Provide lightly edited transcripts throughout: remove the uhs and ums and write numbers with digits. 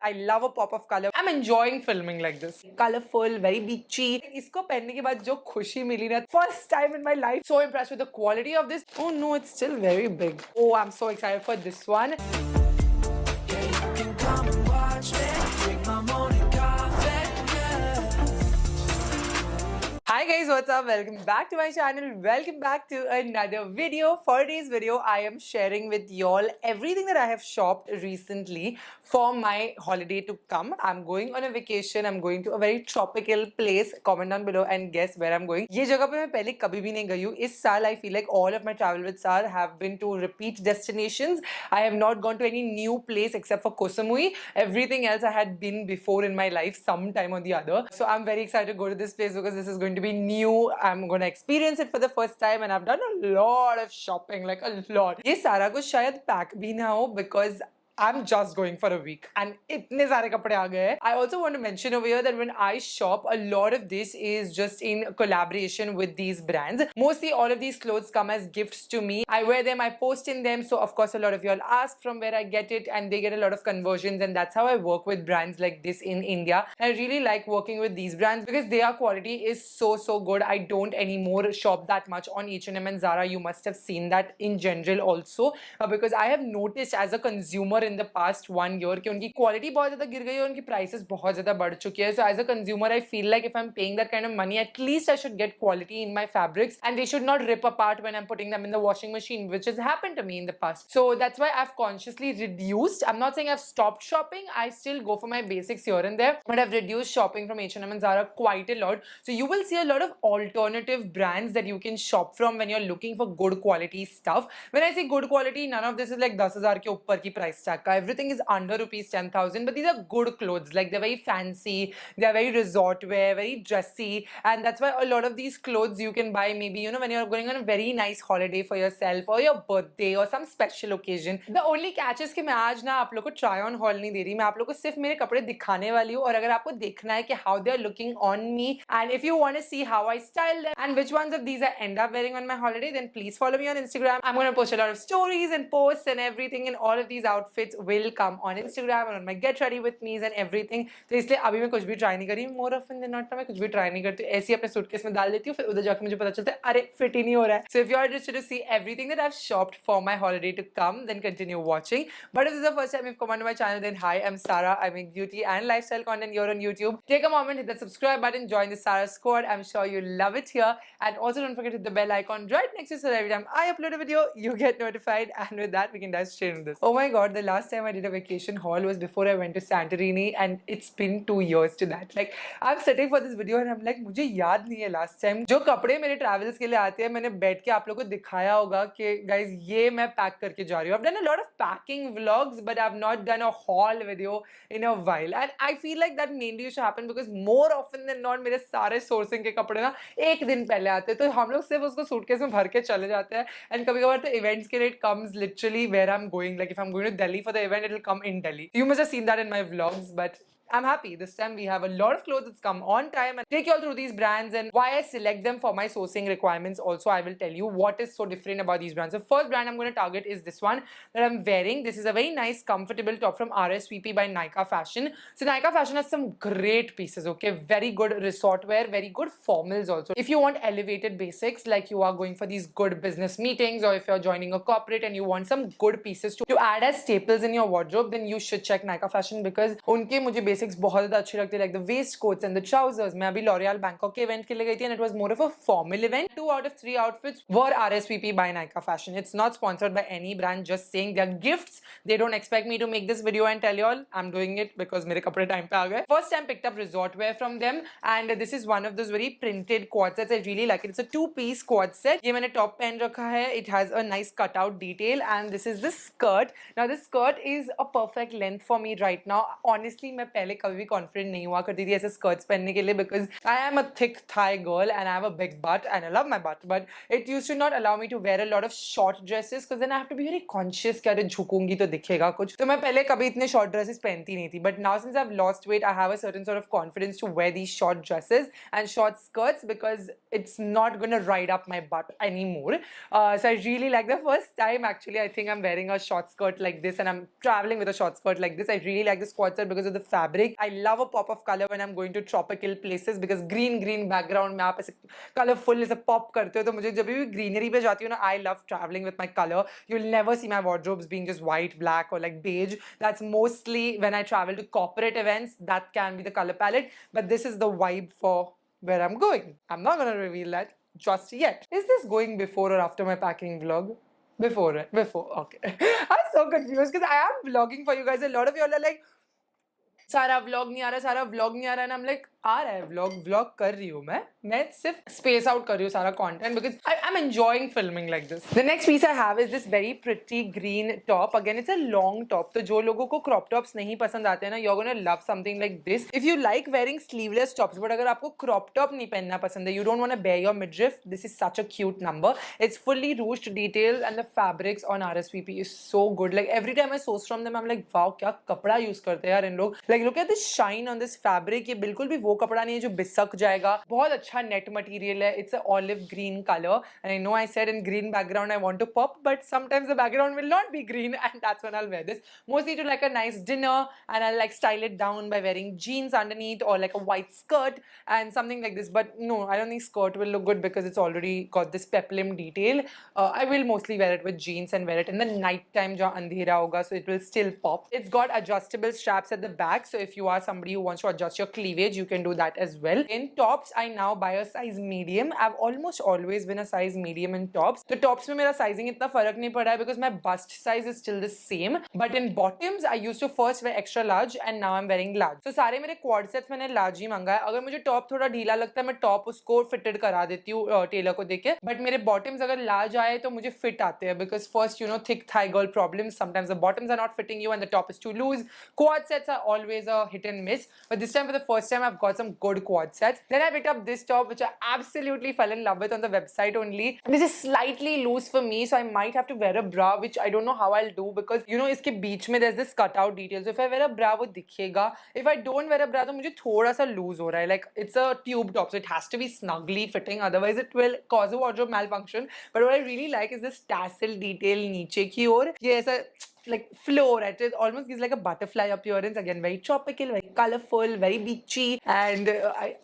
I love a pop of color. I'm enjoying filming like this. Colorful, very beachy. इसको पहनने के बाद जो खुशी मिली ना, first time in my life. So impressed with the quality of this. Oh no, it's still very big. Oh, I'm so excited for this one. Hi guys, what's up? Welcome back to my channel. Welcome back to another video. For today's video, I am sharing with y'all everything that I have shopped recently for my holiday to come. I'm going on a vacation. I'm going to a very tropical place. Comment down below and guess where I'm going. ये जगह पे मैं पहले कभी भी नहीं गई हूँ. इस साल I feel like all of my travel with Sar have been to repeat destinations. I have not gone to any new place except for Koh Samui. Everything else I had been before in my life sometime or the other. So I'm very excited to go to this place because this is going to be new. I'm going to experience it for the first time and I've done a lot of shopping, like a lot. ये सारा कुछ शायद pack भी ना हो because I'm just going for a week and इतने सारे कपड़े आ गए हैं. I also want to mention over here that when I shop, a lot of this is just in collaboration with these brands. Mostly all of these clothes come as gifts to me. I wear them, I post in them. So of course a lot of y'all ask from where I get it and they get a lot of conversions, and that's how I work with brands like this in India. I really like working with these brands because their quality is so good. I don't anymore shop that much on H&M and Zara. You must have seen that in general also because I have noticed as a consumer in the past 1 year कि उनकी quality बहुत ज़्यादा गिर गई है, उनकी prices बहुत ज़्यादा बढ़ चुकी है. So as a consumer, I feel like if I'm paying that kind of money, at least I should get quality in my fabrics and they should not rip apart when I'm putting them in the washing machine, which has happened to me in the past. So that's why I've consciously reduced. I'm not saying I've stopped shopping. I still go for my basics here and there, but I've reduced shopping from H&M and Zara quite a lot. So you will see a lot of alternative brands that you can shop from when you're looking for good quality stuff. When I say good quality, none of this is like 10,000 के ऊपर की price tag. Everything is under rupees 10,000, but these are good clothes. Like they're very fancy, they're very resort wear, very dressy, and that's why a lot of these clothes you can buy maybe, you know, when you're going on a very nice holiday for yourself or your birthday or some special occasion. The only catch is कि मैं आज ना आप लोग को try on haul नहीं दे रही, मैं आप लोग को सिर्फ मेरे कपड़े दिखाने वाली हूँ, और अगर आपको देखना है कि how they're looking on me and if you want to see how I style them and which ones of these I end up wearing on my holiday, then please follow me on Instagram. I'm going to post a lot of stories and posts and everything, and all of these outfits will come on Instagram and on my get ready with me's and everything. तो इसलिए अभी मैं कुछ भी try नहीं करी. More often than not मैं कुछ भी try नहीं करती, ऐसे ही अपने suitcase में डाल देती हूँ, फिर उधर जाकर मुझे पता चलता है अरे fit ही नहीं हो रहा है. So if you are interested to see everything that I've shopped for my holiday to come, then continue watching. But if this is the first time you've come onto my channel, then hi, I'm Sara. I make beauty and lifestyle content here on YouTube. Take a moment, hit that subscribe button, join the Sara squad. I'm sure you'll love it here. And also don't forget to hit the bell icon right next to it so that every time I upload a video, you get notified. And with that, we can dive straight into this. Oh my god, the last time I did a vacation haul was before I went to Santorini, and it's been 2 years to that. Like, I'm sitting for this video and I'm like, मुझे याद नहीं है last time जो कपड़े मेरे travels के लिए आते हैं मैंने बैठ के आप लोगों को दिखाया होगा कि guys ये मैं पैक करके जा रही हूँ. I've done a lot of packing vlogs, but I've not done a haul video in a while, and I feel like that mainly used to happen because more often than not मेरे सारे sourcing के कपड़े ना एक दिन पहले आते हैं, तो हम लोग सिर्फ उसको सूटकेस में भर के चले जाते हैं. And कभी कभार तो events के लिए it comes literally where I'm going. Like if I'm going to Delhi for the event, it'll come in Delhi. You must have seen that in my vlogs, but I'm happy. This time we have a lot of clothes that's come on time, and take you all through these brands and why I select them for my sourcing requirements. Also, I will tell you what is so different about these brands. The first brand I'm going to target is this one that I'm wearing. This is a very nice, comfortable top from RSVP by Nykaa Fashion. So Nykaa Fashion has some great pieces, okay? Very good resort wear, very good formals also. If you want elevated basics, like you are going for these good business meetings, or if you're joining a corporate and you want some good pieces to add as staples in your wardrobe, then you should check Nykaa Fashion because उनके मुझे basics बहुत ज़्यादा अच्छी लगती है, like the waist coats and the trousers. मैं अभी L'Oreal Bangkok के event के लिए गई थी and it was more of a formal event. 2 out of 3 outfits were RSVP by Nykaa Fashion. It's not sponsored by any brand, just saying they're gifts. They don't expect me to make this video and tell you all. I'm doing it because मेरे कपड़े time पे आ गए. First time picked up resort wear from them, and this is one of those very printed quad sets. I really like it. It's a 2-piece quad set. ये मैंने top पहन रखा है. It has a nice cutout detail, and this is the skirt. Now this skirt is a perfect length for me right now. Honestly मैं पहले कभी भी confident नहीं हुआ करती थी ऐसे स्कर्ट्स पहनने के लिए because I am a thick thigh girl and I have a big butt and I love my butt but it use to not allow me to wear a lot of short dresses because then I have to be very conscious कि अरे झुकूंगी तो दिखेगा कुछ, तो मैं पहले कभी इतने शॉर्ट ड्रेसेस पहनती नहीं थी. But now since I have lost weight I have a certain sort of confidence to wear these short dresses and short skirts because it's not going to ride up my butt anymore. So I really like the first time actually I think I'm wearing a short skirt like this and I'm traveling with a short skirt like this. I really like this quad set because of the fabric. I love a pop of color when I'm going to tropical places because green background में आप ऐसे colorful ऐसे pop करते हो तो मुझे जब भी greenery पे जाती हूँ ना I love traveling with my color. You'll never see my wardrobes being just white, black or like beige. That's mostly when I travel to corporate events. That can be the color palette. But this is the vibe for where I'm going. I'm not going to reveal that just yet. Is this going before or after my packing vlog? Before, right? Before. Okay. I'm so confused because I am vlogging for you guys. A lot of you all are like, सारा vlog नहीं आ रहा, सारा vlog नहीं आ रहा है. I'm like, आ रहा है vlog कर रही हूँ मैं सिर्फ स्पेस आउट कर रही हूँ सारा content because I am enjoying filming like this. The next piece I have is this very pretty green top. Again it's a long top, तो जो लोगों को क्रॉप टॉप्स नहीं पसंद आते हैं ना, you are gonna love something like this. If you like wearing sleeveless tops but अगर आपको क्रॉप टॉप नहीं पहनना पसंद है, you don't want to bare your midriff, this is such a cute number. It's fully ruched detail and the fabrics on RSVP is so good. Like every time I source from them I am like wow क्या कपड़ा use करते हैं यार इन लोग. Like look at this shine on this fabric. ये बिल्कुल भी वो कपड़ा नहीं है जो सक जाएगा. बहुत अच्छा नेट मटेरियल है. It's a olive green colour and I know I said in green background I want to pop but sometimes the background will not be green and that's when I will wear this mostly to like a nice dinner and I like style it down by wearing jeans underneath or like a white skirt and something like this. But no, I don't think skirt will look good because it's already got this peplum detail. I will mostly wear it with jeans and wear it in the night time jahan andhera hoga so it will still pop. It's got adjustable straps at the back, so if you are somebody who wants to adjust your cleavage you can do that as well. In tops, I now buy a size medium. I've almost always been a size medium in tops. The tops में मेरा sizing इतना फर्क नहीं पड़ा है because my bust size is still the same. But in bottoms, I used to first wear extra large and now I'm wearing large. So सारे मेरे quad sets मैंने large ही मंगाया. अगर मुझे top थोड़ा ढीला लगता है मैं top उसको fitted करा देती हूँ टेलर को देके. But मेरे bottoms अगर large आए तो मुझे fit आते हैं because first you know thick thigh girl problems. Sometimes the bottoms are not fitting you and the top is too loose. Quad sets are always a hit and miss. But this time for the first time I've got some good quad sets. Then I picked up this top which I absolutely fell in love with on the website only. This is slightly loose for me so I might have to wear a bra which I don't know how I'll do because you know इसके बीच में there's this cutout detail. So if I wear a bra वो दिखेगा. If I don't wear a bra तो मुझे थोड़ा सा loose हो रहा है. Like it's a tube top so it has to be snugly fitting otherwise it will cause a wardrobe malfunction. But what I really like is this tassel detail नीचे की ओर. ये ऐसा like floor, it almost gives like a butterfly appearance. Again, very tropical, very colorful, very beachy. And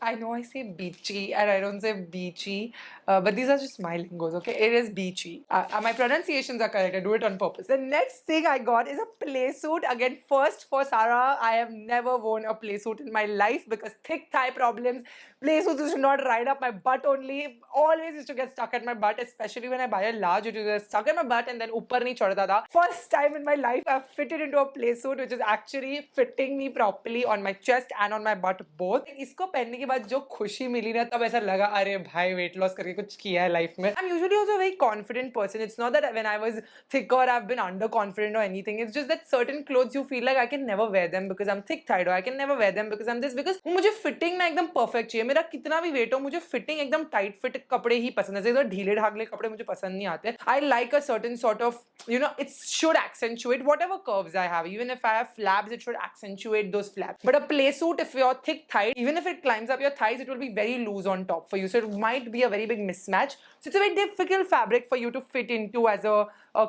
I know I say beachy and I don't say beachy, but these are just my lingos, okay? It is beachy. My pronunciations are correct. I do it on purpose. The next thing I got is a play suit. Again, first for Sarah, I have never worn a play suit in my life because thick thigh problems. Play suits used to not ride up my butt only. Always used to get stuck at my butt, especially when I buy a large. It used to get stuck at my butt and then upar nahi chadta tha. First time in my life, I've fitted into a play suit which is actually fitting me properly on my chest and on my butt both. इसको पहनने के बाद जो खुशी मिली ना तब ऐसा लगा अरे भाई weight loss करके कुछ किया है life में. I'm usually also a very confident person. It's not that when I was thicker I've been underconfident or anything. It's just that certain clothes you feel like I can never wear them because I'm thick-thighed or I can never wear them because I'm this because मुझे fitting ना एकदम perfect चाहिए. मेरा कितना भी weight हो मुझे fitting एकदम tight fit कपड़े ही पसंद है. जैसे ढीले ढाकले कपड़े मुझे पसंद नहीं आते. I like a certain sort of it should accentuate whatever curves I have. Even if I have flaps, it should accentuate those flaps. But a play suit, if you're thick thigh, even if it climbs up your thighs, it will be very loose on top for you. So it might be a very big mismatch. So it's a very difficult fabric for you to fit into as a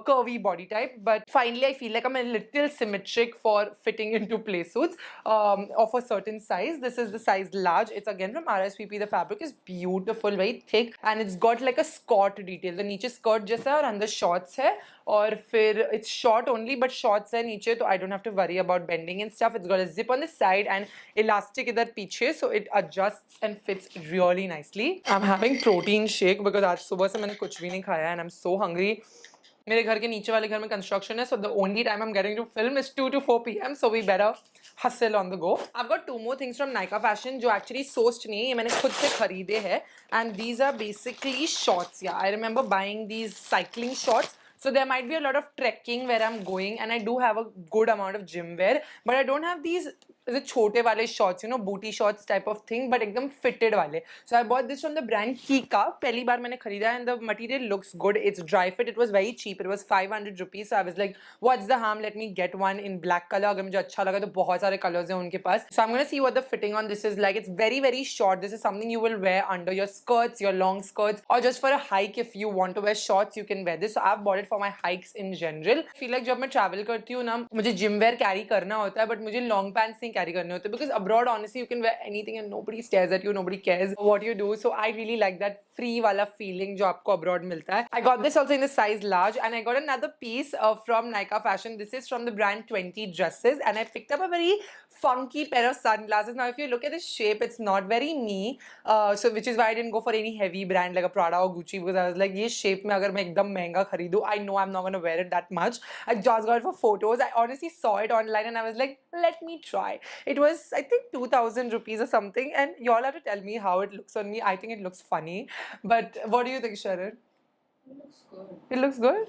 curvy body type. But finally, I feel like I'm a little symmetric for fitting into play suits of a certain size. This is the size large. It's again from RSVP. The fabric is beautiful, very thick, and it's got like a skirt detail. The नीचे skirt जैसा है और अंदर shorts है. और फिर it's short only but shorts है नीचे तो I don't have to worry about bending and stuff. It's got a zip on the side and elastic इधर पीछे so it adjusts and fits really nicely. I'm having protein shake because आज सुबह से मैंने कुछ भी नहीं खाया and I'm so hungry. मेरे घर के नीचे वाले घर में construction है so the only time I'm getting to film is 2 to 4 p.m. so we better hustle on the go. I've got two more things from Nykaa Fashion जो actually sourced नहीं है ये मैंने खुद से खरीदे हैं and these are basically shorts. Yeah, I remember buying these cycling shorts. So there might be a lot of trekking where I'm going and I do have a good amount of gym wear but I don't have these is it छोटे वाले shorts, you know, booty shorts type of thing, but एकदम fitted वाले. So I bought this from the brand Kika. पहली बार मैंने खरीदा and the material looks good. It's dry fit. It was very cheap. It was 500 rupees. So I was like, what's the harm? Let me get one in black color. अगर मुझे अच्छा लगा तो बहुत सारे colors हैं उनके पास. So I'm gonna see what the fitting on this is like. It's very very short. This is something you will wear under your skirts, your long skirts, or just for a hike if you want to wear shorts. You can wear this. So I've bought it for my hikes in general. I feel like जब मैं travel करती हूँ ना, मुझे gym wear carry करना होता है, but मुझे long pants नहीं carry करने होते because abroad honestly you can wear anything and nobody stares at you, nobody cares what you do. So I really like that free wala feeling जो आपको abroad मिलता है. I got this also in the size large and I got another piece from Nykaa Fashion. This is from the brand 20 Dresses and I picked up a very funky pair of sunglasses. Now if you look at the shape, it's not very me, so which is why I didn't go for any heavy brand like a Prada or Gucci because I was like ये shape में अगर मैं एकदम महंगा खरीदूँ, I know I'm not gonna wear it that much. I just got it for photos. I honestly saw it online and I was like, let me try. It was I think 2,000 rupees or something, and you all have to tell me how it looks on me. I think it looks funny, but what do you think, Sharon? It looks good. It looks good.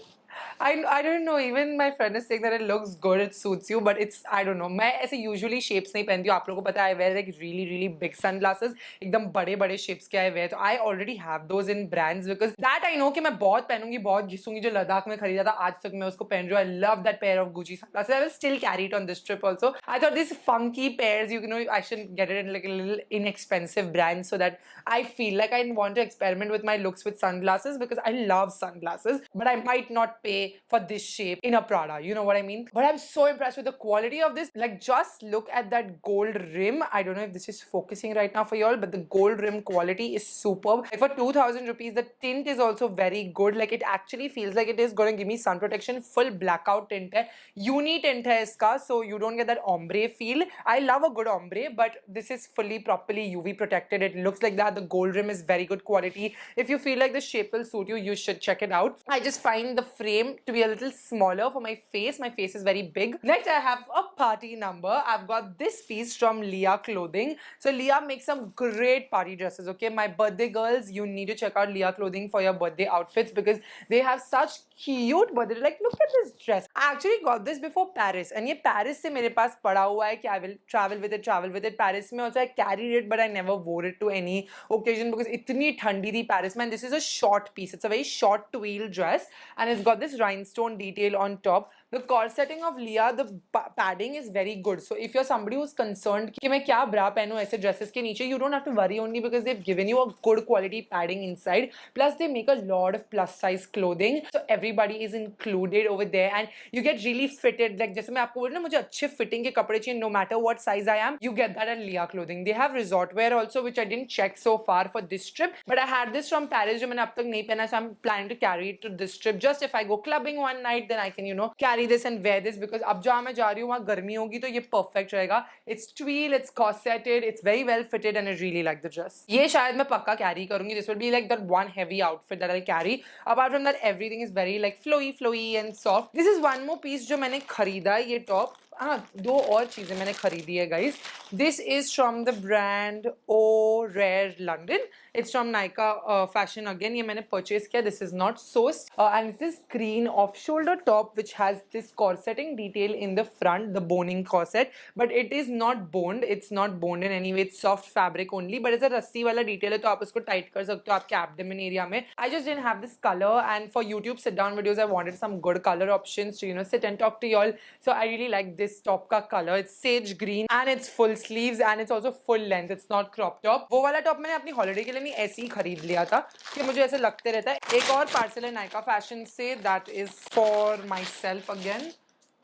I don't know. Even my friend is saying that it looks good. It suits you, but it's I don't know. मैं ऐसे usually shapes नहीं पहनती हूँ. आप लोगों को पता है I wear like really big sunglasses. एकदम बड़े shapes के I wear. तो I already have those in brands because that I know कि मैं बहुत पहनूंगी, बहुत घिसूंगी. जो लद्दाख में खरीदा था आज तक मैं उसको पहन रही हूँ. I love that pair of Gucci sunglasses. I will still carry it on this trip also. I thought these funky pairs, you know, I should get it in like a little inexpensive brand so that I feel like I want to experiment with my looks with sunglasses because I love sunglasses, but I might not pay for this shape in a Prada. You know what I mean? But I'm so impressed with the quality of this. Like, just look at that gold rim. I don't know if this is focusing right now for y'all, but the gold rim quality is superb. Like for 2,000 rupees, the tint is also very good. Like, it actually feels like it is going to give me sun protection. Full blackout tint hai. Uni tint hai iska, so you don't get that ombre feel. I love a good ombre, but this is fully properly UV protected. It looks like that. The gold rim is very good quality. If you feel like the shape will suit you, you should check it out. I just find the frame to be a little smaller for my face. My face is very big. Next, I have a party number. I've got this piece from Leah Clothing. So Leah makes some great party dresses, okay? My birthday girls, you need to check out Leah Clothing for your birthday outfits because they have such cute birthday. Like, look at this dress. I actually got this before Paris, and ये Paris से मेरे पास पड़ा हुआ है कि I will travel with it. Paris में also I carried it, but I never wore it to any occasion because इतनी ठंडी थी Paris में. And this is a short piece. It's a very short twill dress, and it's got this rhinestone detail on top. The corseting of Leah, the padding is very good. So if you're somebody who's concerned कि मैं क्या bra पहनूं ऐसे dresses के नीचे, you don't have to worry only because they've given you a good quality padding inside. Plus they make a lot of plus size clothing, so everybody is included over there, and you get really fitted. Like जैसे मैं आपको बोल रही हूँ ना मुझे अच्छे fitting के कपड़े चाहिए, no matter what size I am, you get that at Leah Clothing. They have resort wear also, which I didn't check so far for this trip, but I had this from Paris जो मैंने अब तक नहीं पहना, so I'm planning to carry it to this trip. Just if I go clubbing one night, then I can, you know, carry this and wear this because अब जहाँ मैं जा रही हूँ वहाँ गर्मी होगी तो ये perfect रहेगा. It's twill, it's corseted, it's very well fitted, and I really like the dress. ये शायद मैं पक्का carry करूँगी. This will be like that one heavy outfit that I'll carry. Apart from that, everything is very like flowy and soft. This is one more piece जो मैंने खरीदा ये top. हाँ, दो और चीजें मैंने खरीदी है guys. This is from the brand O Rare London. It's from Nykaa Fashion again. ये मैंने purchase किया. This is not sourced. And it's this green off-shoulder top which has this corseting detail in the front, the boning corset. But it is not boned. It's not boned in any way. It's soft fabric only. But it's a रस्सी वाला detail है तो आप उसको tight कर सकते हो आपके abdomen area में. I just didn't have this color, and for YouTube sit-down videos, I wanted some good color options to, you know, sit and talk to y'all. So I really like this top का color. It's sage green and it's full sleeves and it's also full length. It's not crop top. वो वाला top मैंने अपनी holiday के लिए नहीं ऐसे ही खरीद लिया था कि मुझे ऐसे लगते रहता है. एक और parcel है Nykaa Fashion से, that is for myself again.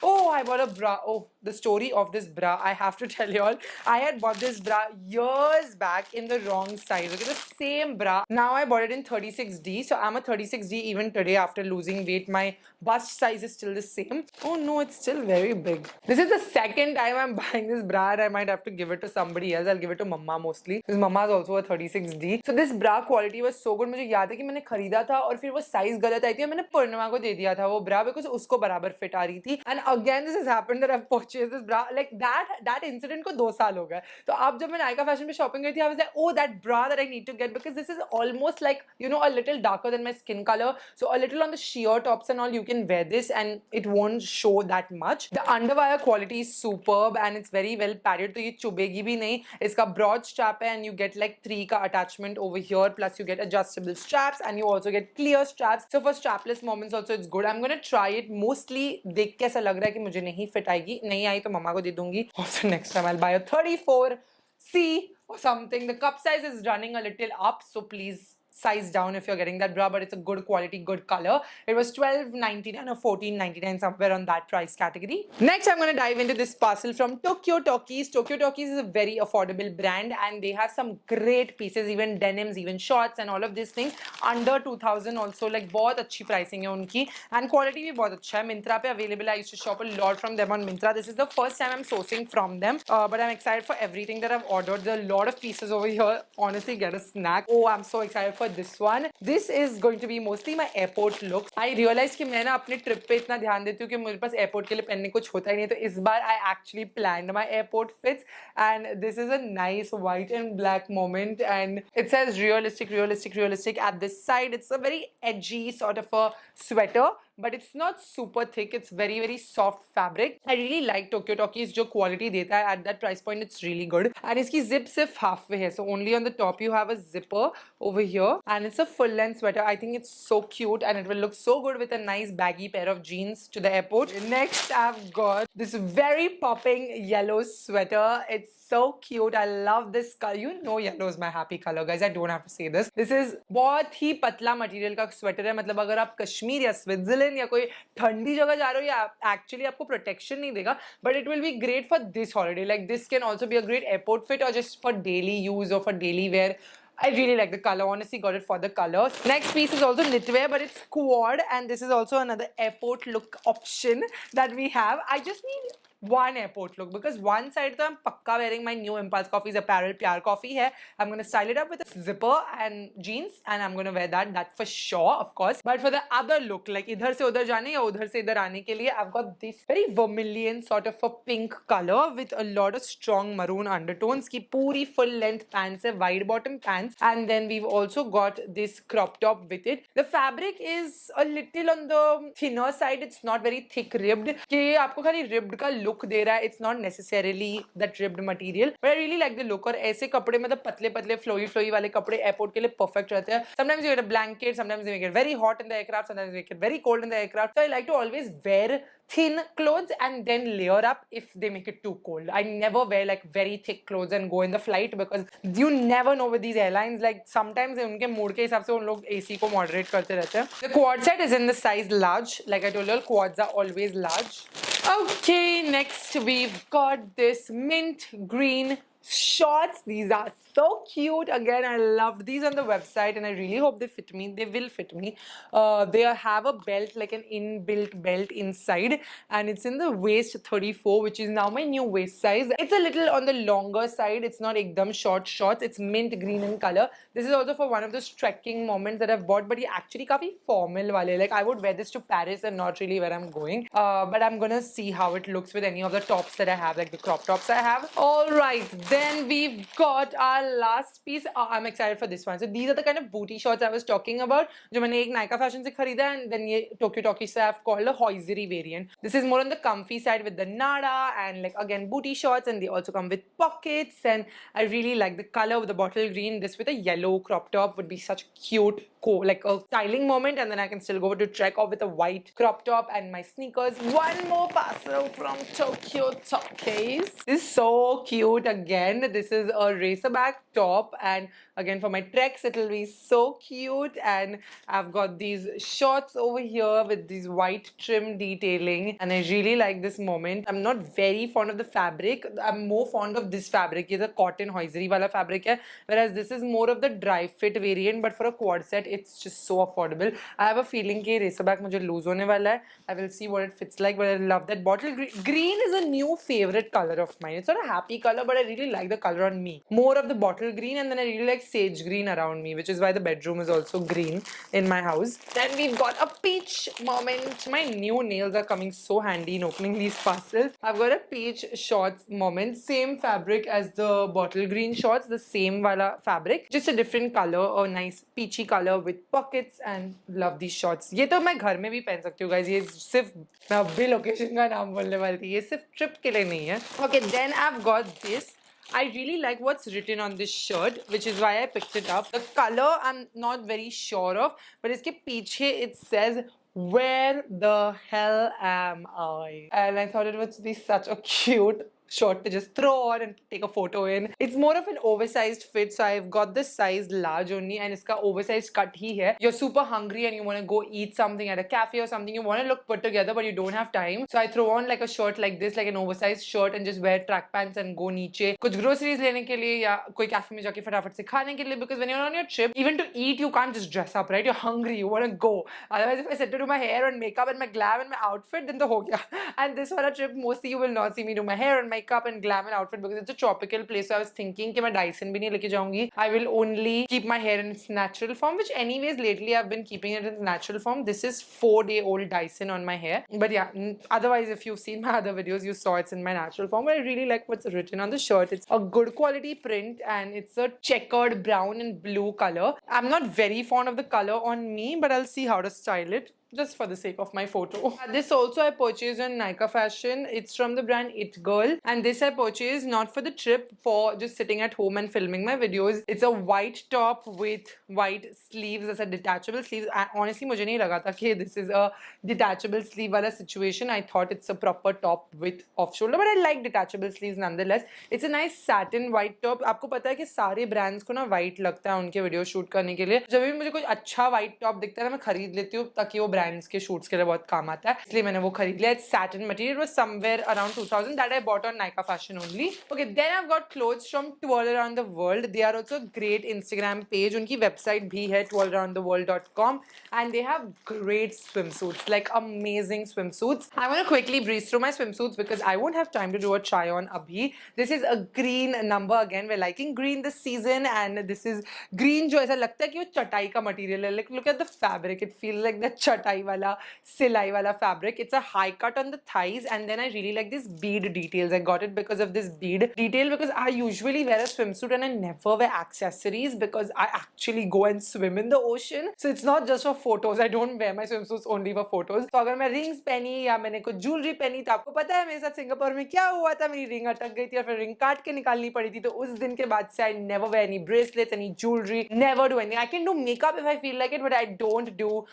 Oh, I bought a bra. Oh, the story of this bra. I have to tell you all. I had bought this bra years back in the wrong size. Okay, the same bra. Now I bought it in 36D. So I'm a 36D even today after losing weight. My bust size is still the same. Oh no, it's still very big. This is the second time I'm buying this bra and I might have to give it to somebody else. I'll give it to Mama mostly. Because Mama is also a 36D. So this bra quality was so good. मुझे याद है कि मैंने खरीदा था और फिर वो size गलत आई थी. मैंने पूर्णिमा को दे दिया था वो bra because उसको बराबर fit आ रही थी. And again, this has happened that I've purchase this bra. Like that incident को 2 साल हो गए. तो अब जब मैं नायका फैशन पे शॉपिंग गई थी, I was like, oh, that bra that I need to get, because this is almost like, you know, a little darker than my skin color. So a little on the sheer tops and all, you can wear this and it won't show that much. The underwire quality is superb and it's very well padded, तो ये चुभेगी भी नहीं. इसका broad strap है and you get like 3 का attachment over here, plus you get adjustable straps and you also get clear straps. So for strapless moments also it's good. I'm gonna try it. Mostly देख के ऐसा लग रहा है कि मुझे नहीं fit आएगी. नहीं आई तो मम्मा को दे दूंगी. और फिर next time I'll buy a 34C or something. The cup size is running a little up, so please size down if you're getting that bra, but it's a good quality, good color. It was $12.99 or $14.99, somewhere on that price category. Next, I'm going to dive into this parcel from Tokyo Talkies. Tokyo Talkies is a very affordable brand and they have some great pieces, even denims, even shorts and all of these things under 2000 also. Like बहुत अच्छी pricing है उनकी and quality भी बहुत अच्छा है. Myntra पे available. I used to shop a lot from them on Myntra. This is the first time I'm sourcing from them, but I'm excited for everything that I've ordered. There are a lot of pieces over here. Honestly, get a snack. Oh, I'm so excited for this one. This is going to be mostly my airport look. I realized कि मैं ना अपने trip पे इतना ध्यान देती हूँ कि मेरे पास एयरपोर्ट के लिए पहनने कुछ होता ही नहीं है, तो इस बार I actually planned my airport fits and this is a nice white and black moment and it says realistic, realistic, realistic at this side. It's a very edgy sort of a sweater, but it's not super thick. It's very, very soft fabric. I really like Tokyo Talkies जो quality देता है at that price point. It's really good. And इसकी zip सिर्फ halfway है, so only on the top you have a zipper over here. And it's a full length sweater. I think it's so cute and it will look so good with a nice baggy pair of jeans to the airport. Next, I've got this very popping yellow sweater. It's so cute. I love this color. You know yellow is my happy color, guys. I don't have to say this. This is बहुत ही पतला material का sweater है. मतलब अगर आप कश्मीर या Switzerland या कोई ठंडी जगह जा रहे हो या एक्चुअली आपको प्रोटेक्शन नहीं देगा, but it will be great for this holiday. Like this can also be a great airport fit or just for daily use or for daily wear. I really like the color. Honestly, got it for the color. Next piece is also knitwear, but it's quad, and this is also another airport look option that we have. I just need one airport look because one side तो I'm पक्का wearing my new Impulse Coffee's apparel प्यार coffee है. I'm gonna style it up with a zipper and jeans and I'm gonna wear that for sure, of course. But for the other look, like इधर से उधर जाने या उधर से इधर आने के लिए, I've got this very vermilion sort of a pink color with a lot of strong maroon undertones की पूरी full length pants है, wide bottom pants, and then we've also got this crop top with it. The fabric is a little on the thinner side. It's not very thick ribbed कि आपको खाली ribbed का look दे रहा है. It's not necessarily that ribbed material, but I really like the look. और ऐसे कपड़े मतलब पतले पतले flowy वाले कपड़े एयरपोर्ट के लिए perfect रहते हैं. Sometimes you get a blanket, sometimes you get very hot in the aircraft, sometimes you get very cold in the aircraft. So I like to always wear thin clothes and then layer up if they make it too cold. I never wear like very thick clothes and go in the flight because you never know with these airlines. Like sometimes उनके mood के हिसाब से उन लोग AC को moderate करते रहते हैं. The quad set is in the size large. Like I told you, quads are always large. Okay, next we've got this mint green shorts. These are so cute. Again, I loved these on the website and I really hope they fit me. They will fit me. They have a belt, like an inbuilt belt inside, and it's in the waist 34, which is now my new waist size. It's a little on the longer side. It's not ekdam short shorts. It's mint green in color. This is also for one of those trekking moments that I've bought, but ये actually काफी formal वाले. Like I would wear this to Paris and not really where I'm going. But I'm gonna see how it looks with any of the tops that I have, like the crop tops I have. All right, then we've got our last piece. I'm excited for this one. So these are the kind of booty shorts I was talking about, जो मैंने एक Nykaa Fashion से खरीदा, and then ये Tokyo Talkies से I've called a hoisery variant. This is more on the comfy side with the nada and like again booty shorts, and they also come with pockets, and I really like the color with the bottle green. This with a yellow crop top would be such cute, like a styling moment, and then I can still go to trek off with a white crop top and my sneakers. One more parcel from Tokyo Talkies. This is so cute again. This is a racerback top, and again for my treks it will be so cute. And I've got these shorts over here with these white trim detailing, and I really like this moment. I'm not very fond of the fabric. I'm more fond of this fabric. It's a cotton hoisery wala fabric hai, whereas this is more of the dry fit variant, but for a quad set it's just so affordable. I have a feeling कि racer back मुझे lose होने वाला है. I will see what it fits like, but I love that bottle green. Green is a new favorite color of mine. It's not a happy color, but I really like the color on me. More of the bottle green, and then I really like sage green around me, which is why the bedroom is also green in my house. Then we've got a peach moment. My new nails are coming so handy in opening these parcels. I've got a peach shorts moment. Same fabric as the bottle green shorts, the same wala fabric, just a different color, a nice peachy color with pockets, and love these shorts. ये तो मैं घर में भी पहन सकती हूँ guys. ये सिर्फ मैं अभी लोकेशन का नाम बोलने वाली थी, ये सिर्फ ट्रिप के लिए नहीं है. Okay, then I've got this. I really like what's written on this shirt, which is why I picked it up. The color I'm not very sure of, but इसके पीछे it says where the hell am I? And I thought it would be such a cute shirt to just throw on and take a photo in. It's more of an oversized fit, so I've got this size large only, and iska oversized cut hi hai. You're super hungry and you want to go eat something at a cafe or something, you want to look put together but you don't have time, so I throw on like a shirt like this, like an oversized shirt, and just wear track pants and go नीचे कुछ groceries लेने के लिए या कोई cafe में जाके फटाफट से खाने के लिए, because when you're on your trip, even to eat you can't just dress up, right? You're hungry, you want to go. Otherwise if I sit to do my hair and makeup and my glam and my outfit, then तो हो गया. And this wala trip mostly you will not see me do my hair and makeup and glam and outfit because it's a tropical place. So I was thinking कि मैं Dyson भी नहीं लेके जाऊंगी. I will only keep my hair in its natural form, which anyways lately I've been keeping it in its natural form. This is 4-day-old Dyson on my hair. But yeah, otherwise if you've seen my other videos, you saw it's in my natural form. But I really like what's written on the shirt. It's a good quality print and it's a checkered brown and blue color. I'm not very fond of the color on me, but I'll see how to style it, just for the sake of my photo. This also I purchased on Nykaa Fashion. It's from the brand It Girl, and this I purchased not for the trip, for just sitting at home and filming my videos. It's a white top with white sleeves. It's a detachable sleeves. Honestly मुझे नहीं लगा था कि this is a detachable sleeve वाला situation. I thought it's a proper top with off shoulder, but I like detachable sleeves nonetheless. It's a nice satin white top. आपको पता है कि सारे brands को ना white लगता है उनके वीडियो शूट करने के लिए. जब भी मुझे कोई अच्छा white top दिखता है ना, मैं खरीद लेती हूँ ताकि वो brands के shoots के लिए बहुत काम आता है, इसलिए मैंने वो खरीद लिया. It's satin material. It was somewhere around 2000 that I bought on Nykaa Fashion only. Okay, then I've got clothes from Twirl Around the World. They are also a great Instagram page. उनकी website भी है twirlaroundtheworld.com, and they have great swimsuits, like amazing swimsuits. I'm going to quickly breeze through my swimsuits because I won't have time to do a try on abhi. This is a green number. Again, we're liking green this season, and this is green जो ऐसा लगता है कि वो चटाई का material है. Like, look at the fabric. It feels like the चटाई wala silai wala fabric. It's a high cut on the thighs, and then I really like this bead details. I got it because of this bead detail, because I usually wear a swimsuit and I never wear accessories because I actually go and swim in the ocean. So it's not just for photos. I don't wear my swimsuits only for photos. तो अगर मैं rings पहनी या मैंने कुछ jewelry पहनी, तो आपको पता है मेरे साथ सिंगापुर में क्या हुआ था, मेरी ring अटक गई थी और फिर ring काट के निकालनी पड़ी थी. तो उस दिन के बाद से I never wear any bracelets, any jewelry, never do anything. I can do makeup if I feel like it, but I don't do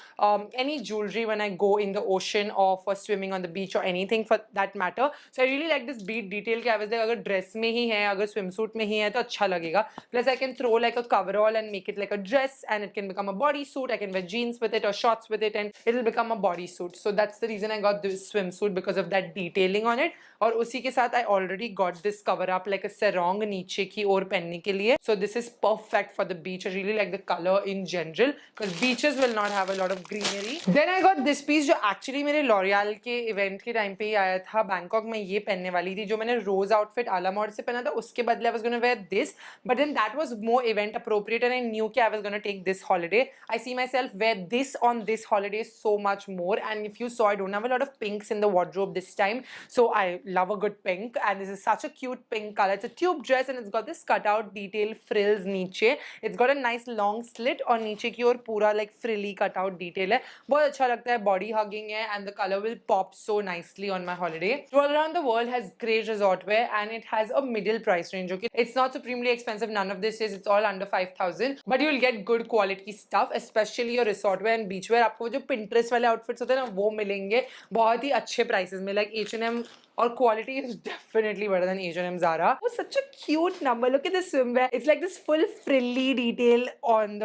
any jewelry when I go in the ocean or for swimming on the beach or anything for that matter. So I really like this bead detail कि I was like अगर dress में ही है, अगर swimsuit में ही है तो अच्छा लगेगा. Plus I can throw like a coverall and make it like a dress, and it can become a bodysuit. I can wear jeans with it or shorts with it, and it'll become a bodysuit. So that's the reason I got this swimsuit, because of that detailing on it. और उसी के साथ I already got this cover up like a sarong नीचे की ओर पहनने के लिए. So this is perfect for the beach. I really like the color in general because beaches will not have a lot of greenery. Then I got this piece जो actually मेरे L'Oreal के event के time पे ही आया था Bangkok में. ये पहनने वाली थी जो मैंने रोज आउटफिट आला मॉड से पहना था, उसके बदले I was gonna wear this, but then that was more event appropriate and I knew कि I was gonna take this holiday. I see myself wear this on this holiday so much more, and if you saw, I don't have a lot of pinks in the wardrobe this time, so I love a good pink, and this is such a cute pink color. It's a tube dress and it's got this cutout detail frills नीचे. It's got a nice long slit और नीचे की ओर पूरा like frilly cutout detail है. बहुत अच्छा लगता है, body hugging है, and the color will pop so nicely on my holiday. Twirl Around the World has great resort wear and it has a middle price range. Okay, it's not supremely expensive. None of this is. It's all under 5,000, but you'll get good quality stuff, especially your resort wear and beach wear. आपको जो Pinterest वाले outfits होते हैं ना, वो मिलेंगे बहुत ही अच्छे prices में. Like H&M or quality is definitely better than H&M Zara. Oh, such a cute number. Look at this swimwear. It's like this full frilly detail on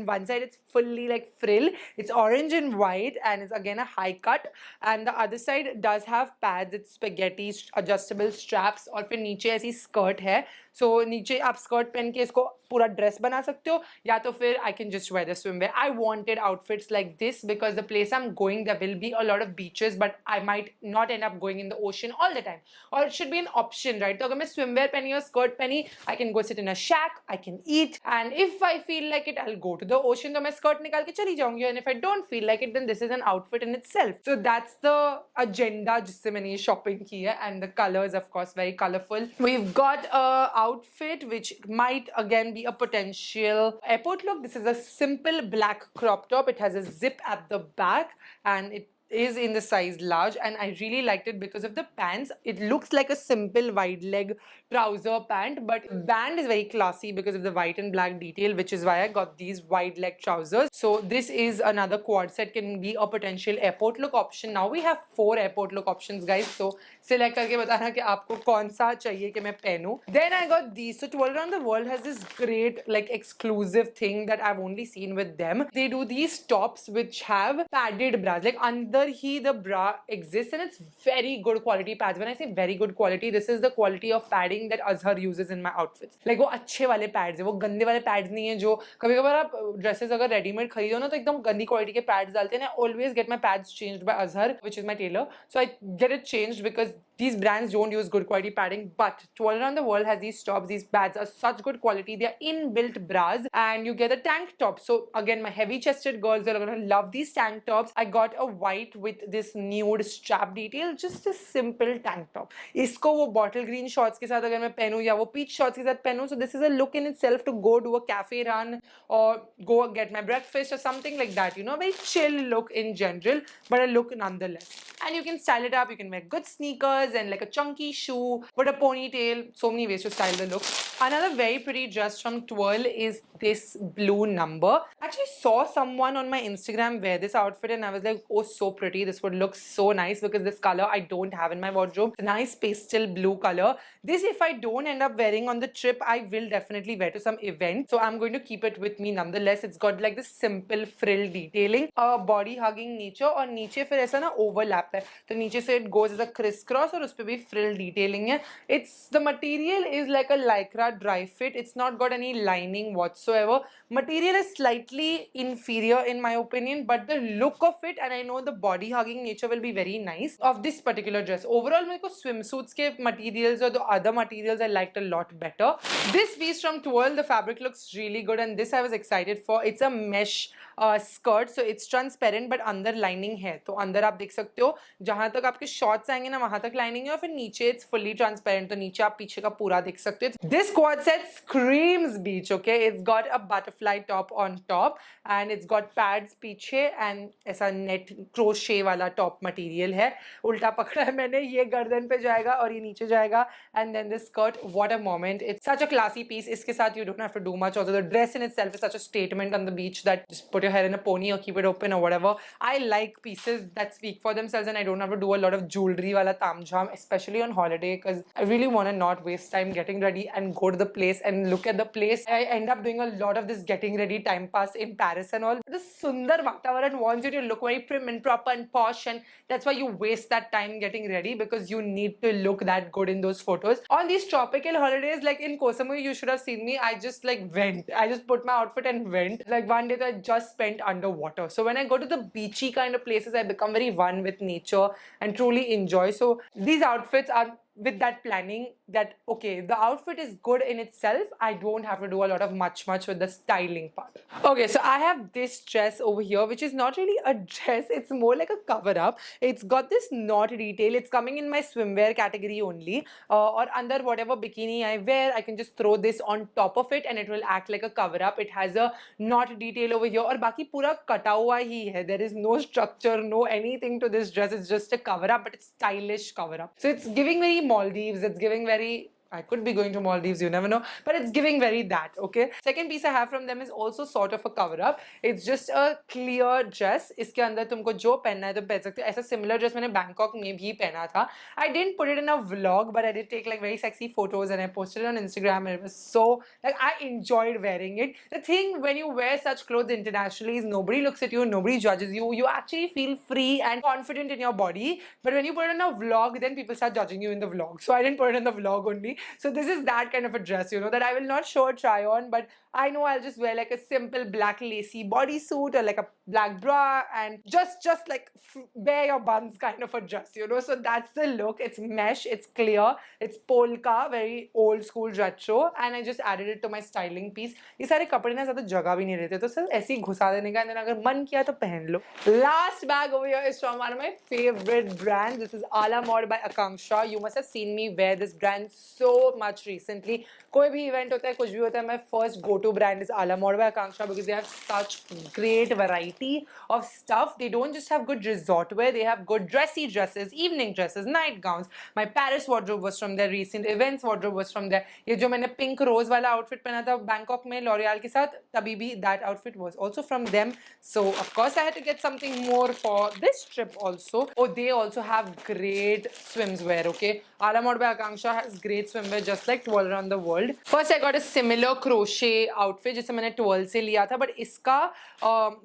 one side. It's fully like frill. It's orange and white, and it's again a high cut. And the other side does have pads. It's spaghetti adjustable straps, और फिर नीचे ऐसी skirt है. So नीचे आप skirt पहन के इसको पूरा dress बना सकते हो, या तो फिर I can just wear the swimwear. I wanted outfits like this because the place I'm going, there will be a lot of beaches, but I might not end up going in the ocean all the time. Or it should be an option, right? तो अगर मैं swimwear पहनी और skirt पहनी, I can go sit in a shack, I can eat, and if I feel like it, I'll go to the ocean. तो मैं skirt निकाल के चली जाऊंगी, and if I don't feel like it, then this is an outfit in itself. So that's the agenda जिससे मैंने ये shopping की है, and the colors, of course, very colorful. We've got a outfit which might again be a potential airport look. This is a simple black crop top. It has a zip at the back, and it is in the size large, and I really liked it because of the pants. It looks like a simple wide leg trouser pant, but band is very classy because of the white and black detail, which is why I got these wide leg trousers. So this is another quad set, can be a potential airport look option. Now we have 4 airport look options, guys, so select करके बताना कि आपको कौन सा चाहिए कि मैं पहनूं. Then I got these. So Twirl Around the World has this great like exclusive thing that I've only seen with them. They do these tops which have padded bras, like under he the bra exists, and it's very good quality pads. When I say very good quality, this is the quality of padding that Azhar uses in my outfits. Like वो अच्छे वाले pads है, वो गंदे वाले pads नहीं है जो कभी कभार आप dresses अगर ready-made खरीदो ना तो एकदम गंदी quality के pads डालते हैं. I always get my pads changed by Azhar, which is my tailor, so I get it changed because these brands don't use good quality padding. But Twirl Around the World has these tops. These pads are such good quality. They are inbuilt bras, and you get a tank top. So again, my heavy chested girls are gonna love these tank tops. I got a white with this nude strap detail, just a simple tank top. इसको वो bottle green shorts के साथ अगर मैं पहनूं या वो peach shorts के साथ पहनूं, so this is a look in itself to go do a cafe run or go get my breakfast or something like that. You know, very chill look in general, but a look nonetheless. And you can style it up. You can wear good sneakers and like a chunky shoe, put a ponytail. So many ways to style the look. Another very pretty dress from Twirl is this blue number. I actually saw someone on my Instagram wear this outfit, and I was like, oh, so pretty. This would look so nice because this color I don't have in my wardrobe. It's a nice pastel blue color. This, if I don't end up wearing on the trip, I will definitely wear to some event. So I'm going to keep it with me nonetheless. It's got like this simple frill detailing, a body hugging nature, और नीचे फिर ऐसा ना overlap है. तो नीचे से it goes as a crisscross और उस पे भी frill detailing है. It's the material is like a lycra dry fit. It's not got any lining whatsoever. Material is slightly inferior in my opinion, but the look of it, and I know the body hugging nature will be very nice of this particular dress. Overall मेरे को swimsuits के materials or the other materials I liked a lot better. This piece from Twirl, the fabric looks really good, and this I was excited for. It's a mesh skirt, so it's transparent but अंदर lining है. तो अंदर आप देख सकते हो जहां तक आपके shorts आएंगे ना वहां तक lining है, और फिर नीचे it's fully transparent, तो नीचे आप पीछे का पूरा देख सकते हो. This quad set screams beach, okay? It's got a butterfly top on top, and it's got pads पीछे, and ऐसा net crochet वाला top material है. उल्टा पकड़ा है मैंने, ये गर्दन पे जाएगा और ये नीचे जाएगा, and then this skirt, what a moment. It's such a classy piece. इसके साथ you don't have to do much. Also, the dress in itself is such a statement on the beach that just put your hair in a pony or keep it open or whatever. I like pieces that speak for themselves, and I don't have to do a lot of jewelry wala tamjam, especially on holiday, because I really want to not waste time getting ready and go to the place and look at the place. I end up doing a lot of this getting ready time pass in Paris and all. The Sundar Vatavaran wants you to look very prim and proper and posh, and that's why you waste that time getting ready, because you need to look that good in those photos. On these tropical holidays, like in Koh Samui, you should have seen me. I just like went. I just put my outfit and went. Like one day I just spent underwater. So when I go to the beachy kind of places, I become very one with nature and truly enjoy. So these outfits are with that planning that, okay, the outfit is good in itself. I don't have to do a lot of much with the styling part. Okay, so I have this dress over here, which is not really a dress. It's more like a cover up. It's got this knot detail. It's coming in my swimwear category only. Or under whatever bikini I wear, I can just throw this on top of it and it will act like a cover up. It has a knot detail over here. और बाकी पूरा कटा हुआ ही है. There is no structure, no anything to this dress. It's just a cover up, but it's stylish cover up. So it's giving very Maldives. It's giving very I could be going to Maldives, you never know. But it's giving very that, okay? Second piece I have from them is also sort of a cover-up. It's just a clear dress. इसके अंदर तुमको जो पहनना है तो पहन सकते हो. ऐसा similar dress मैंने Bangkok में भी पहना था. I didn't put it in a vlog, but I did take like very sexy photos and I posted it on Instagram, and it was so, like, I enjoyed wearing it. The thing when you wear such clothes internationally is nobody looks at you, nobody judges you. You actually feel free and confident in your body. But when you put it in a vlog, then people start judging you in the vlog. So I didn't put it in the vlog only. So this is that kind of a dress, you know, that I will not show or try on, but I know I'll just wear like a simple black lacy bodysuit or like a black bra and just like bare your buns kind of a dress, you know. So that's the look. It's mesh, it's clear, it's polka, very old school retro, and I just added it to my styling piece. ये सारे कपड़े ना ज़्यादा जगह भी नहीं रहते, तो सिर्फ ऐसे ही घुसा देने का, and then अगर मन किया तो पहन लो. Last bag over here is from one of my favorite brands. This is A La Mode by Akanksha. You must have seen me wear this brand so much recently. कोई भी event होता है, कुछ भी होता है, my first go-to brand is A La Mode by Akanksha because they have such great variety of stuff. They don't just have good resort wear, they have good dressy dresses, evening dresses, night gowns. My Paris wardrobe was from their recent events wardrobe was from there. ये जो मैंने pink rose वाला outfit पहना था Bangkok में L'Oreal के साथ, तभी भी that outfit was also from them. So of course I had to get something more for this trip also. Oh, they also have great swimwear, okay? A La Mode by Akanksha has great swimwear just like Twirl Around the World. First I got a similar crochet outfit जिसे मैंने Twirl से लिया था, but इसका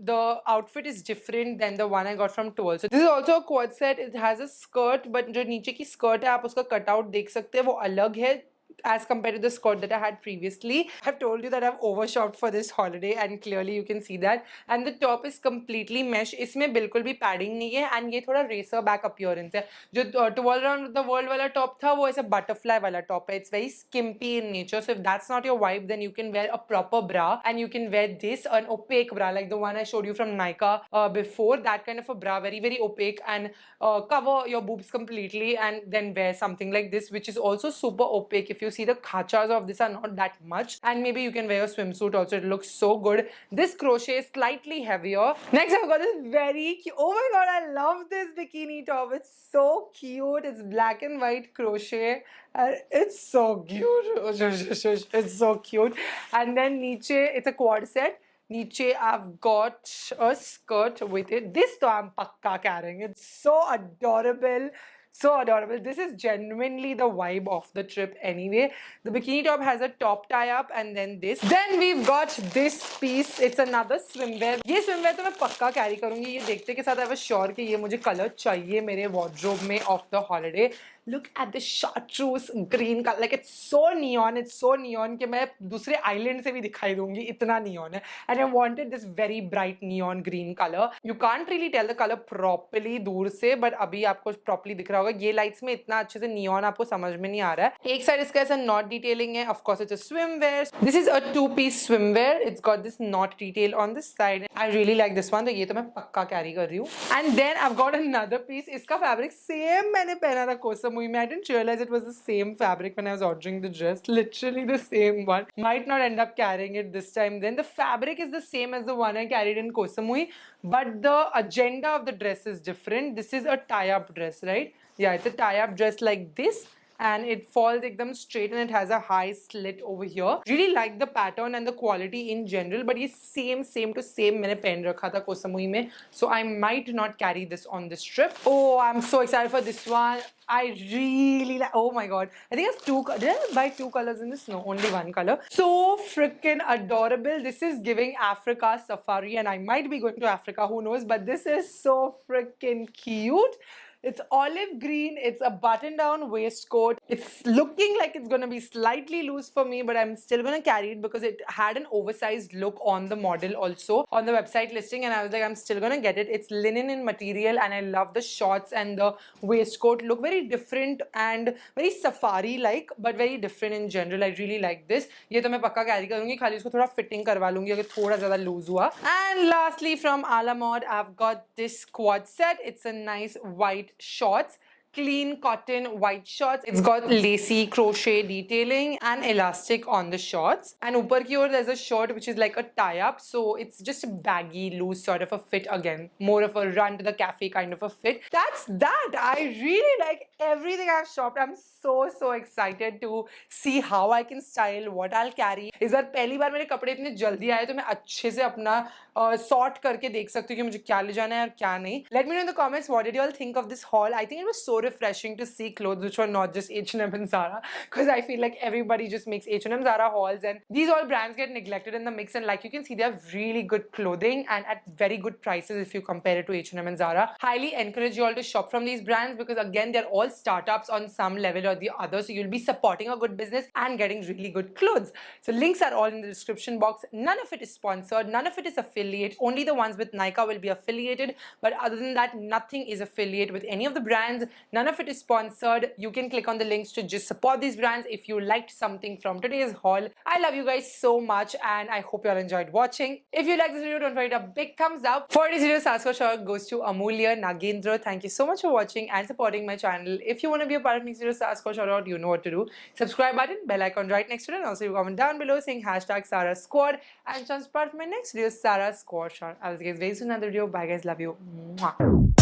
the outfit is different than the one I got from Twirl. So this is also a quad set. It has a skirt, but जो नीचे की skirt है आप उसका cutout देख सकते हैं, वो अलग है as compared to the skirt that I had previously. I've told you that I've overshopped for this holiday and clearly you can see that. And the top is completely mesh. इसमें बिल्कुल भी padding नहीं है and ये थोड़ा racer back appearance है. जो Twirl Around the World वाला top था वो ऐसा butterfly वाला top है. It's very skimpy in nature. So if that's not your vibe, then you can wear a proper bra and you can wear this, an opaque bra like the one I showed you from Nykaa before. That kind of a bra, very very opaque, and cover your boobs completely, and then wear something like this, which is also super opaque. If you see, the khachas of this are not that much, and maybe you can wear a swimsuit also. It looks so good. This crochet is slightly heavier. Next I've got this very cute, oh my god, I love this bikini top. It's so cute. It's black and white crochet and it's so cute. It's so cute. And then niche, it's a quad set. Niche I've got a skirt with it. This though I'm pakka carrying. It's so adorable. So adorable. This is genuinely the vibe of the trip anyway. The bikini top has a top tie up and then this. Then we've got this piece. It's another swimwear. ये swimwear तो मैं पक्का carry करूँगी. ये देखते के साथ I was sure कि ये मुझे color चाहिए मेरे wardrobe में of the holiday. Look at the chartreuse green color. Like it's so neon. It's so neon कि मैं दूसरे island से भी दिखाई दूँगी. इतना neon है. And I wanted this very bright neon green color. You can't really tell the color properly दूर से, but अभी आपको properly दिख रहा होगा. ये lights में इतना अच्छे से neon आपको समझ में नहीं आ रहा है. एक side इसका ऐसा knot detailing है. Of course, it's a swimwear. This is a two-piece swimwear. It's got this knot detail on this side. I really like this one. तो ये तो मैं पक्का carry कर रही हूँ. And then I've got another piece. इसका fabric same मैंने पहना था कोसम. I didn't realize it was the same fabric when I was ordering the dress. Literally the same one. Might not end up carrying it this time. Then the fabric is the same as the one I carried in Koh Samui, but the agenda of the dress is different. This is a tie-up dress, right? Yeah, it's a tie-up dress like this. And it falls ekdam straight and it has a high slit over here. Really like the pattern and the quality in general, but ये same to same मैंने पहन रखा था Koh Samui में. So I might not carry this on this trip. Oh, I'm so excited for this one. I really like, oh my god. I think I have two, did I buy two colors in this? No, only one color. So freaking adorable. This is giving Africa safari and I might be going to Africa, who knows, but this is so freaking cute. It's olive green. It's a button-down waistcoat. It's looking like it's going to be slightly loose for me, but I'm still going to carry it because it had an oversized look on the model also on the website listing, and I was like, I'm still going to get it. It's linen in material, and I love the shorts and the waistcoat. Look very different and very safari-like, but very different in general. I really like this. ये तो मैं पक्का carry करूँगी. खाली इसको थोड़ा fitting करवा लूँगी अगर थोड़ा ज़्यादा loose हुआ. And lastly, from A La Mode, I've got this quad set. It's a nice white shorts, clean cotton white shorts. It's got lacy crochet detailing and elastic on the shorts. And upar ki or there's a shirt which is like a tie-up. So it's just a baggy, loose sort of a fit again. More of a run to the cafe kind of a fit. That's that. I really like everything I've shopped. I'm so excited to see how I can style, what I'll carry. इस बार पहली बार मेरे कपड़े इतने जल्दी आए तो मैं अच्छे से अपना सॉर्ट करके देख सकती हूँ कि मुझे क्या ले जाना है और क्या नहीं. Let me know in the comments what did you all think of this haul. I think it was so refreshing to see clothes which were not just H&M and Zara, because I feel like everybody just makes H&M Zara hauls and these all brands get neglected in the mix, and like you can see they have really good clothing and at very good prices if you compare it to H&M and Zara. Highly encourage you all to shop from these brands because again they're all startups on some level or the other, so you'll be supporting a good business and getting really good clothes. So links are all in the description box. None of it is sponsored, none of it is affiliate. Only the ones with Nykaa will be affiliated, but other than that nothing is affiliate with any of the brands. None of it is sponsored. You can click on the links to just support these brands if you liked something from today's haul. I love you guys so much and I hope you all enjoyed watching. If you like this video, don't forget a big thumbs up. For this video, Sasko shout goes to Amulya Nagendra. Thank you so much for watching and supporting my channel. If you want to be a part of next video Sasko shout out, you know what to do. Subscribe button, bell icon right next to it, and also you comment down below saying hashtag Sarah Squad and chance part of my next video Sarah Squad shout. I'll see you guys very soon in another video. Bye guys, love you. Mwah.